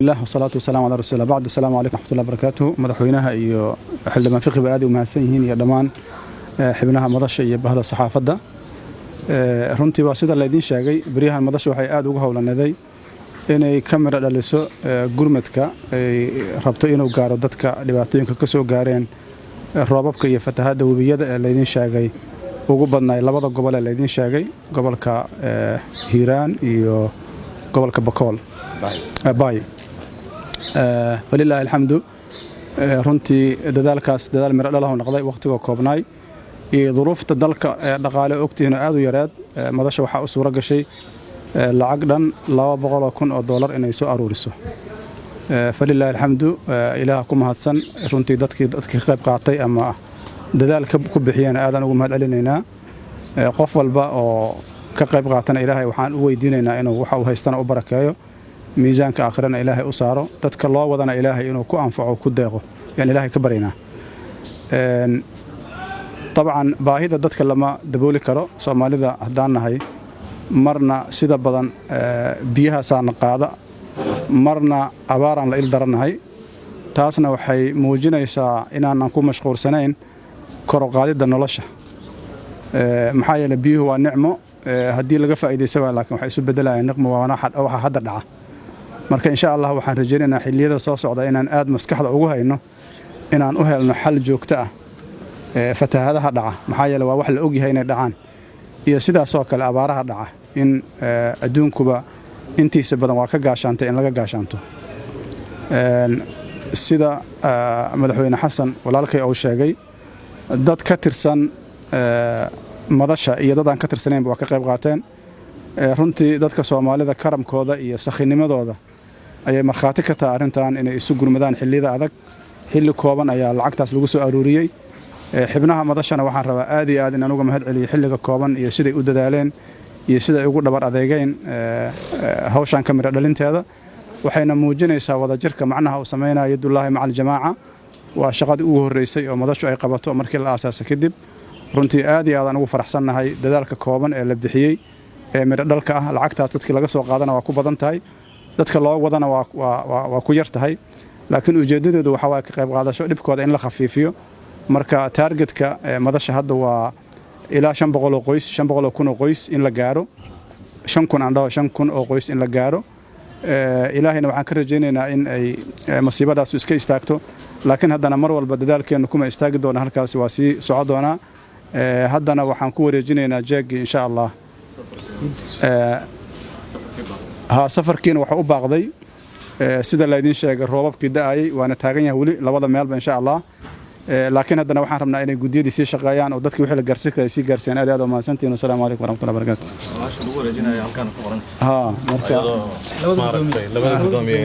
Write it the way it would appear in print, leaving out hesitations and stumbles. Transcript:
الله والصلاة والسلام على رسول الله. بعد السلام عليكم ورحمة الله وبركاته. مدحوينها iyo xildhibaan fiqi baadi u mahadsan yihiin iyo dhamaan xubnaha madasha iyo bahda saxaafadda. Runtii waa sida la idin sheegay bariyahan madasha waxay aad ugu howlanaday inay kamera dhaliso gurmadka ay rabto inuu gaaro dadka dhibaatooyinka ka soo gaareen roobabka iyo fatahaadda webiyada ee la idin sheegay ugu badnay labada gobol ee la idin sheegay gobolka Hiiraan iyo gobolka Bakool Bay. فلله الحمد runtii dadaalkaas dadaal miro dhalaha noqday waqtiga koobnay iyo duruufta dalka dhaqaale ogtiina aad u yareed madasha waxa u suura gashay lacag dhan $200,000 inay soo aruuriso فلله الحمد ilaaha ku mahadsan runtii dadkii qayb qaatay ama dadaalka ku bixiyeen aadan ugu mahad celinaynaa qof walba oo ka qayb qaatana ilaahay waxaan u weydiinaynaa inuu waxa uu haystana u barakeeyo miisaanka aakhirana ilaahay u saaro dadka loo wadana ilaahay inuu ku anfaco ku deeqo yani ilaahay ka bareynaa طبعا baahida dadka lama dabooli karo Soomaalida hadaan nahay marna sida badan biyaha saan qaada marna abaaran la il daranahay taasna waxay muujinaysaa inaan ku mashquulsanayn kor u qaadida nolosha maxaa yeelay biyuhu waa nicmo hadii laga faa'iideysto laakiin waxay isu bedelayaan nicmo waxa hadda dhaca marka insha Allah waxaan rajaynaynaa xilliyada soo socda inaan aad maskaxda ugu hayno inaan u helno xal joogto ah fatahaadaha dhaca maxaa yeelay waa wax la og yahay inay dhacaan iyo sidaas oo kale abaaraha dhaca in adduunkuba intiisa badan waa ka gaashaantay in laga gaashaanto sida madaxweyne xasan walaalkay uu sheegay dad ka tirsan madasha iyo dad aan ka tirsanayn waa ka qayb qaateen runtii dadka Soomaalida karamkooda iyo sakhinimadooda ayay marxaati ka tahay arintan inay isu gurmadaan xilliyada adag xilli kooban ayaa lacagtaas lagu soo aruuriyay xibnaha madashana waxaan rabaa aad iyo aad in aan uga mahad celiyo xilliga kooban iyo siday u dadaaleen iyo siday ugu dhabar adeegeen hawshan kamira dhalinteeda waxayna muujinaysaa wada jirka macnaha uu sameeynaa yadullaahi macal jamaaca waa shaqadii ugu horeysay oo madashu ay qabato markii la aasaasay kadib runtii aad iyo aad aan ugu faraxsanahay dadaalka kooban ee la bixiyay mira dhalka ah lacagtaas dadkii laga soo qaadana waa ku badan tahay dadka loo wadana waa ku yar tahay laakiin ujeedadeedu waxa waa ka qayb qaadasho dhibkooda in la khafiifiyo marka targetka madasha hadda waa ilaa 500 qoys 500 kun oo qoys in la gaaro 5 kun oo qoys in la gaaro ilaahayna waxaan ka rajaynaynaa in ay masiibadaas iska istaagto laakiin haddana mar walba dadaalkeenu kuma istaagi doona halkaas waa sii socod doona haddana waxaan ku wareejinaynaa jeeg insha Allah safarkiina waxa u baaqday sida la idin sheegay roobabkii da'ay waana taagan yahay wali labada meelba insha Allah laakiin haddana waxaan rabnaa inay gudiyadii si shaqeeyaan oo dadkii wixii la gaarsiin karay si gaarsiin aad u mahadsantiin assalamu alaykum warahmatullahi wabarakatuh lagu wareejinayo halkaan ku qoranta marka labada gudoomiye